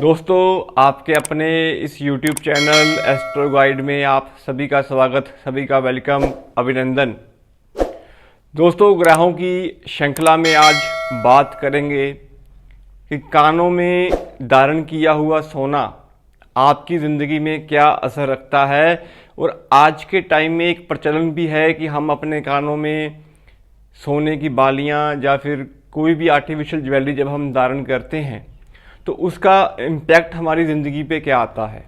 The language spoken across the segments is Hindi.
दोस्तों, आपके अपने इस YouTube चैनल एस्ट्रो गाइड में आप सभी का स्वागत, सभी का वेलकम, अभिनंदन। दोस्तों, ग्रहों की श्रृंखला में आज बात करेंगे कि कानों में धारण किया हुआ सोना आपकी ज़िंदगी में क्या असर रखता है। और आज के टाइम में एक प्रचलन भी है कि हम अपने कानों में सोने की बालियां या फिर कोई भी आर्टिफिशियल ज्वेलरी जब हम धारण करते हैं तो उसका इम्पैक्ट हमारी ज़िंदगी पे क्या आता है,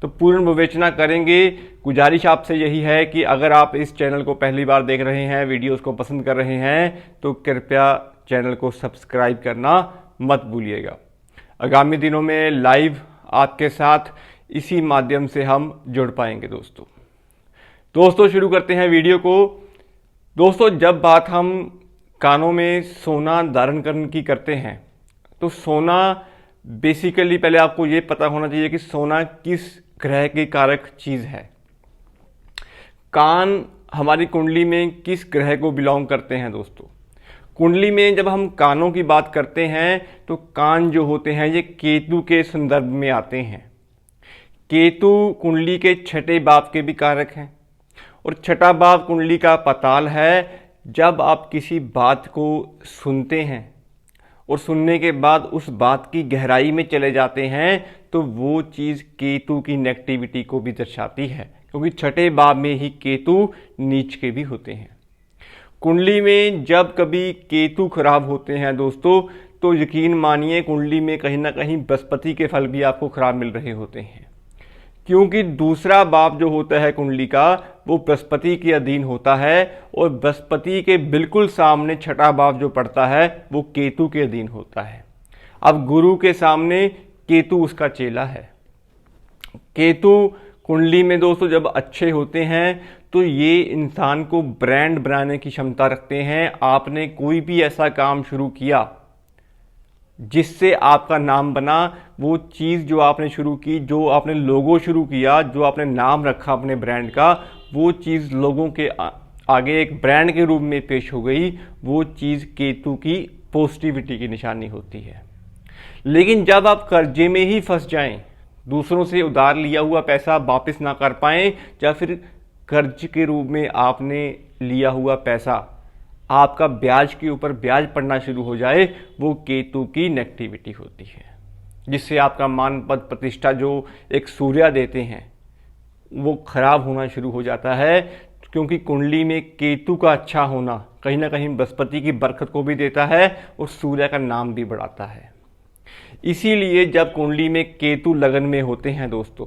तो पूर्ण विवेचना करेंगे। गुजारिश आपसे यही है कि अगर आप इस चैनल को पहली बार देख रहे हैं, वीडियोस को पसंद कर रहे हैं, तो कृपया चैनल को सब्सक्राइब करना मत भूलिएगा। आगामी दिनों में लाइव आपके साथ इसी माध्यम से हम जुड़ पाएंगे। दोस्तों शुरू करते हैं वीडियो को। दोस्तों, जब बात हम कानों में सोना धारण करने की करते हैं तो सोना बेसिकली पहले आपको ये पता होना चाहिए कि सोना किस ग्रह की कारक चीज़ है। कान हमारी कुंडली में किस ग्रह को बिलोंग करते हैं। दोस्तों, कुंडली में जब हम कानों की बात करते हैं तो कान जो होते हैं ये केतु के संदर्भ में आते हैं। केतु कुंडली के छठे भाव के भी कारक हैं और छठा भाव कुंडली का पाताल है। जब आप किसी बात को सुनते हैं और सुनने के बाद उस बात की गहराई में चले जाते हैं तो वो चीज़ केतु की नेगेटिविटी को भी दर्शाती है, क्योंकि छठे भाव में ही केतु नीच के भी होते हैं। कुंडली में जब कभी केतु खराब होते हैं दोस्तों, तो यकीन मानिए कुंडली में कहीं ना कहीं बृहस्पति के फल भी आपको खराब मिल रहे होते हैं, क्योंकि दूसरा भाव जो होता है कुंडली का वो बृहस्पति के अधीन होता है और बृहस्पति के बिल्कुल सामने छठा भाव जो पड़ता है वो केतु के अधीन होता है। अब गुरु के सामने केतु उसका चेला है। केतु कुंडली में दोस्तों जब अच्छे होते हैं तो ये इंसान को ब्रांड बनाने की क्षमता रखते हैं। आपने कोई भी ऐसा काम शुरू किया जिससे आपका नाम बना, वो चीज़ जो आपने शुरू की, जो आपने लोगो शुरू किया, जो आपने नाम रखा अपने ब्रांड का, वो चीज़ लोगों के आगे एक ब्रांड के रूप में पेश हो गई। वो चीज़ केतु की पॉजिटिविटी की निशानी होती है। लेकिन जब आप कर्जे में ही फंस जाएं, दूसरों से उधार लिया हुआ पैसा वापस ना कर पाएं, या फिर कर्ज के रूप में आपने लिया हुआ पैसा आपका ब्याज के ऊपर ब्याज पड़ना शुरू हो जाए, वो केतु की नेगेटिविटी होती है, जिससे आपका मान पद प्रतिष्ठा जो एक सूर्य देते हैं वो खराब होना शुरू हो जाता है। क्योंकि कुंडली में केतु का अच्छा होना कहीं ना कहीं बृहस्पति की बरकत को भी देता है और सूर्य का नाम भी बढ़ाता है। इसीलिए जब कुंडली में केतु लगन में होते हैं दोस्तों,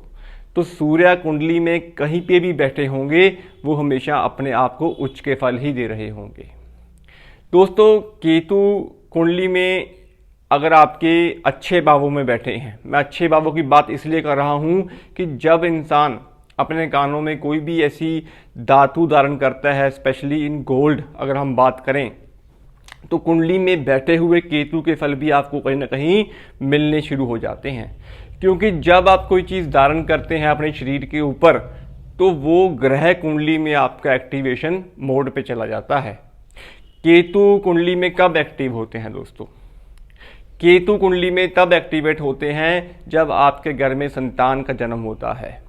तो सूर्य कुंडली में कहीं पे भी बैठे होंगे वो हमेशा अपने आप को उच्च के फल ही दे रहे होंगे। दोस्तों, केतु कुंडली में अगर आपके अच्छे भावों में बैठे हैं, मैं अच्छे भावों की बात इसलिए कर रहा हूं कि जब इंसान अपने कानों में कोई भी ऐसी धातु धारण करता है, स्पेशली इन गोल्ड अगर हम बात करें, तो कुंडली में बैठे हुए केतु के फल भी आपको कहीं ना कहीं मिलने शुरू हो जाते हैं। क्योंकि जब आप कोई चीज़ धारण करते हैं अपने शरीर के ऊपर तो वो ग्रह कुंडली में आपका एक्टिवेशन मोड पे चला जाता है। केतु कुंडली में कब एक्टिव होते हैं दोस्तों? केतु कुंडली में तब एक्टिवेट होते हैं जब आपके घर में संतान का जन्म होता है।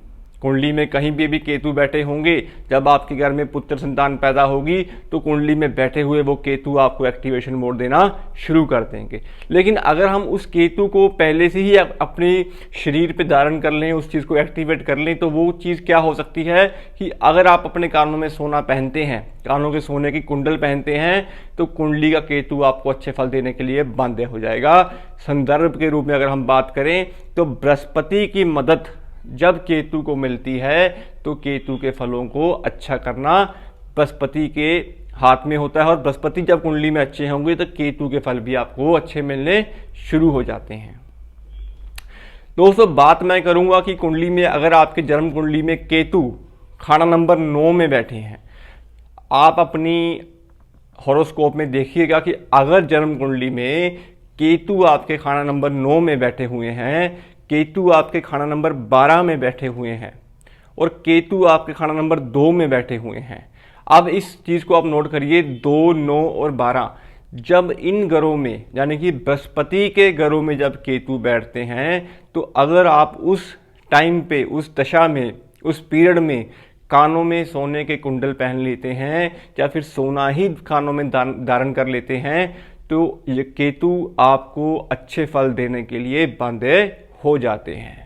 कुंडली में कहीं भी केतु बैठे होंगे, जब आपके घर में पुत्र संतान पैदा होगी तो कुंडली में बैठे हुए वो केतु आपको एक्टिवेशन मोड देना शुरू कर देंगे। लेकिन अगर हम उस केतु को पहले से ही अपने शरीर पे धारण कर लें, उस चीज़ को एक्टिवेट कर लें, तो वो चीज़ क्या हो सकती है कि अगर आप अपने कानों में सोना पहनते हैं, कानों के सोने की कुंडल पहनते हैं, तो कुंडली का केतु आपको अच्छे फल देने के लिए बाध्य हो जाएगा। संदर्भ के रूप में अगर हम बात करें तो बृहस्पति की मदद जब केतु को मिलती है तो केतु के फलों को अच्छा करना बृहस्पति के हाथ में होता है। और बृहस्पति जब कुंडली में अच्छे होंगे तो केतु के फल भी आपको अच्छे मिलने शुरू हो जाते हैं। दोस्तों, बात मैं करूंगा कि कुंडली में अगर आपके जन्म कुंडली में केतु खाना नंबर 9 में बैठे हैं, आप अपनी हॉरोस्कोप में देखिएगा कि अगर जन्म कुंडली में केतु आपके खाना नंबर 9 में बैठे हुए हैं, केतु आपके खाना नंबर 12 में बैठे हुए हैं और केतु आपके खाना नंबर 2 में बैठे हुए हैं। अब इस चीज़ को आप नोट करिए, 2, 9 और 12 जब इन ग्रहों में यानी कि बृहस्पति के ग्रहों में जब केतु बैठते हैं तो अगर आप उस टाइम पे, उस दशा में, उस पीरियड में कानों में सोने के कुंडल पहन लेते हैं या फिर सोना ही कानों में धारण कर लेते हैं तो ये केतु आपको अच्छे फल देने के लिए बांधे हो जाते हैं।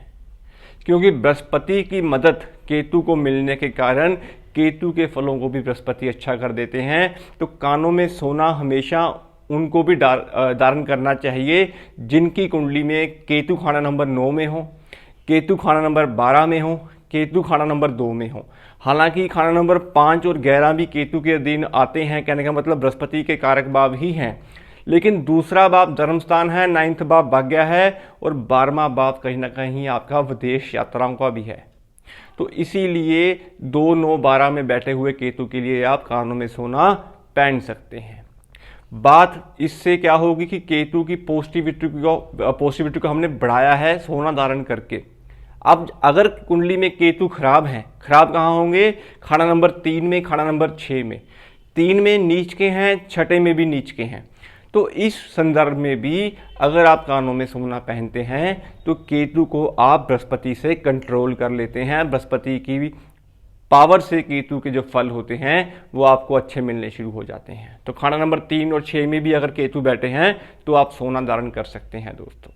क्योंकि बृहस्पति की मदद केतु को मिलने के कारण केतु के फलों को भी बृहस्पति अच्छा कर देते हैं। तो कानों में सोना हमेशा उनको भी धारण करना चाहिए जिनकी कुंडली में केतु खाना नंबर 9 में हो, केतु खाना नंबर 12 में हो, केतु खाना नंबर 2 में हो। हालांकि खाना नंबर 5 और 11 भी केतु के अधीन आते हैं, कहने का मतलब बृहस्पति के कारक भाव ही हैं, लेकिन दूसरा भाव धर्मस्थान है, 9वां भाव भाग्य है और 12वां भाव कहीं ना कहीं आपका विदेश यात्राओं का भी है। तो इसीलिए 2, 9, 12 में बैठे हुए केतु के लिए आप कानों में सोना पहन सकते हैं। बात इससे क्या होगी कि केतु की पॉजिटिविटी को हमने बढ़ाया है सोना धारण करके। अब अगर कुंडली में केतु खराब है, खराब कहाँ होंगे? खाना नंबर 3 में, खाना नंबर 6 में। 3 में नीच के हैं, छठे में भी नीच के हैं। तो इस संदर्भ में भी अगर आप कानों में सोना पहनते हैं तो केतु को आप बृहस्पति से कंट्रोल कर लेते हैं। बृहस्पति की पावर से केतु के जो फल होते हैं वो आपको अच्छे मिलने शुरू हो जाते हैं। तो खाना नंबर 3 और 6 में भी अगर केतु बैठे हैं तो आप सोना धारण कर सकते हैं दोस्तों।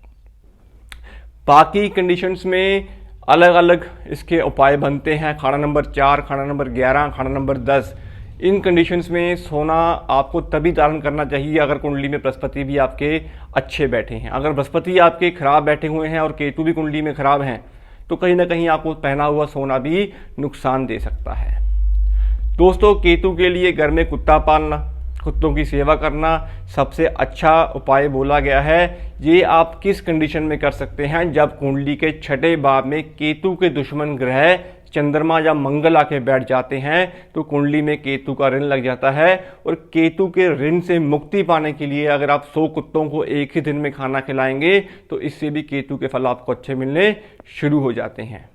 बाकी कंडीशंस में अलग अलग इसके उपाय बनते हैं। खाना नंबर 4, खाना नंबर 11, खाना नंबर 10, इन कंडीशंस में सोना आपको तभी धारण करना चाहिए अगर कुंडली में बृहस्पति भी आपके अच्छे बैठे हैं। अगर बृहस्पति आपके खराब बैठे हुए हैं और केतु भी कुंडली में खराब हैं तो कहीं ना कहीं आपको पहना हुआ सोना भी नुकसान दे सकता है। दोस्तों, केतु के लिए घर में कुत्ता पालना, कुत्तों की सेवा करना सबसे अच्छा उपाय बोला गया है। ये आप किस कंडीशन में कर सकते हैं? जब कुंडली के छठे भाव में केतु के दुश्मन ग्रह चंद्रमा या मंगल आके बैठ जाते हैं तो कुंडली में केतु का ऋण लग जाता है। और केतु के ऋण से मुक्ति पाने के लिए अगर आप 100 कुत्तों को एक ही दिन में खाना खिलाएंगे तो इससे भी केतु के फल आपको अच्छे मिलने शुरू हो जाते हैं।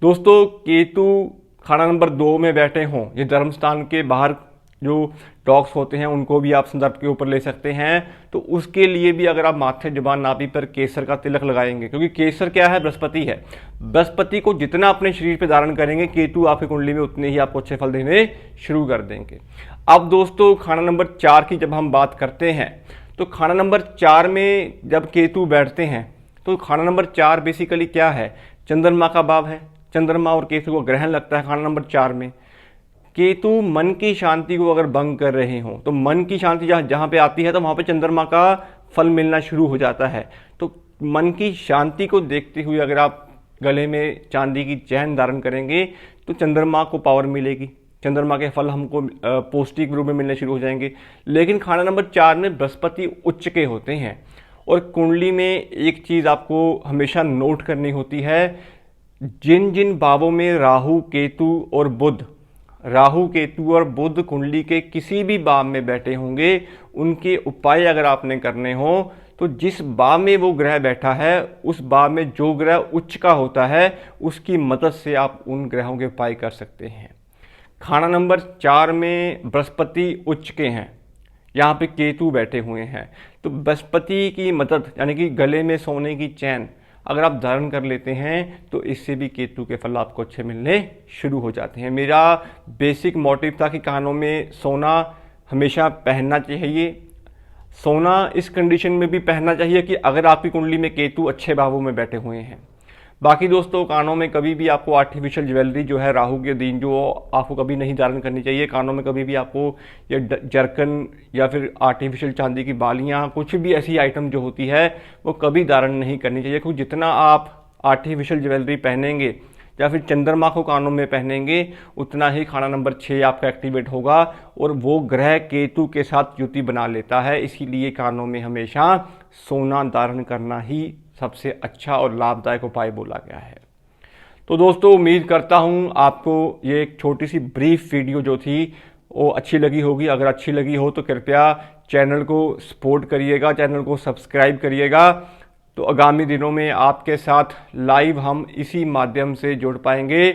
दोस्तों, केतु खाना नंबर 2 में बैठे हों, ये धर्मस्थान के बाहर जो डॉग्स होते हैं उनको भी आप संदर्भ के ऊपर ले सकते हैं। तो उसके लिए भी अगर आप माथे, जुबान, नाभि पर केसर का तिलक लगाएंगे, क्योंकि केसर क्या है? बृहस्पति है। बृहस्पति को जितना अपने शरीर पे धारण करेंगे केतु आपकी कुंडली में उतने ही आपको अच्छे फल देने शुरू कर देंगे। अब दोस्तों, खाना नंबर 4 की जब हम बात करते हैं तो खाना नंबर 4 में जब केतु बैठते हैं तो खाना नंबर 4 बेसिकली क्या है? चंद्रमा का भाव है। चंद्रमा और केतु को ग्रहण लगता है खाना नंबर 4 में। केतु मन की शांति को अगर भंग कर रहे हों तो मन की शांति जहाँ पे आती है तो वहाँ पे चंद्रमा का फल मिलना शुरू हो जाता है। तो मन की शांति को देखते हुए अगर आप गले में चांदी की चैन धारण करेंगे तो चंद्रमा को पावर मिलेगी, चंद्रमा के फल हमको पौष्टिक रूप में मिलने शुरू हो जाएंगे। लेकिन खाना नंबर 4 में बृहस्पति उच्च के होते हैं और कुंडली में एक चीज़ आपको हमेशा नोट करनी होती है, जिन जिन भावों में राहु, केतु और बुध, राहु, केतु और बुध कुंडली के किसी भी भाव में बैठे होंगे, उनके उपाय अगर आपने करने हो तो जिस भाव में वो ग्रह बैठा है उस भाव में जो ग्रह उच्च का होता है उसकी मदद से आप उन ग्रहों के उपाय कर सकते हैं। खाना नंबर 4 में बृहस्पति उच्च के हैं, यहाँ पे केतु बैठे हुए हैं, तो बृहस्पति की मदद यानी कि गले में सोने की चैन अगर आप धारण कर लेते हैं तो इससे भी केतु के फल आपको अच्छे मिलने शुरू हो जाते हैं। मेरा बेसिक मोटिव था कि कानों में सोना हमेशा पहनना चाहिए। सोना इस कंडीशन में भी पहनना चाहिए कि अगर आपकी कुंडली में केतु अच्छे भावों में बैठे हुए हैं। बाकी दोस्तों, कानों में कभी भी आपको आर्टिफिशियल ज्वेलरी जो है राहु के दिन जो आपको कभी नहीं धारण करनी चाहिए। कानों में कभी भी आपको ये जरकन या फिर आर्टिफिशियल चांदी की बालियाँ, कुछ भी ऐसी आइटम जो होती है वो कभी धारण नहीं करनी चाहिए, क्योंकि जितना आप आर्टिफिशियल ज्वेलरी पहनेंगे या फिर चंद्रमा को कानों में पहनेंगे उतना ही खाना नंबर 6 आपका एक्टिवेट होगा और वो ग्रह केतु के साथ युति बना लेता है। इसीलिए कानों में हमेशा सोना धारण करना ही सबसे अच्छा और लाभदायक उपाय बोला गया है। तो दोस्तों, उम्मीद करता हूँ आपको ये एक छोटी सी ब्रीफ वीडियो जो थी वो अच्छी लगी होगी। अगर अच्छी लगी हो तो कृपया चैनल को सपोर्ट करिएगा, चैनल को सब्सक्राइब करिएगा। तो आगामी दिनों में आपके साथ लाइव हम इसी माध्यम से जुड़ पाएंगे।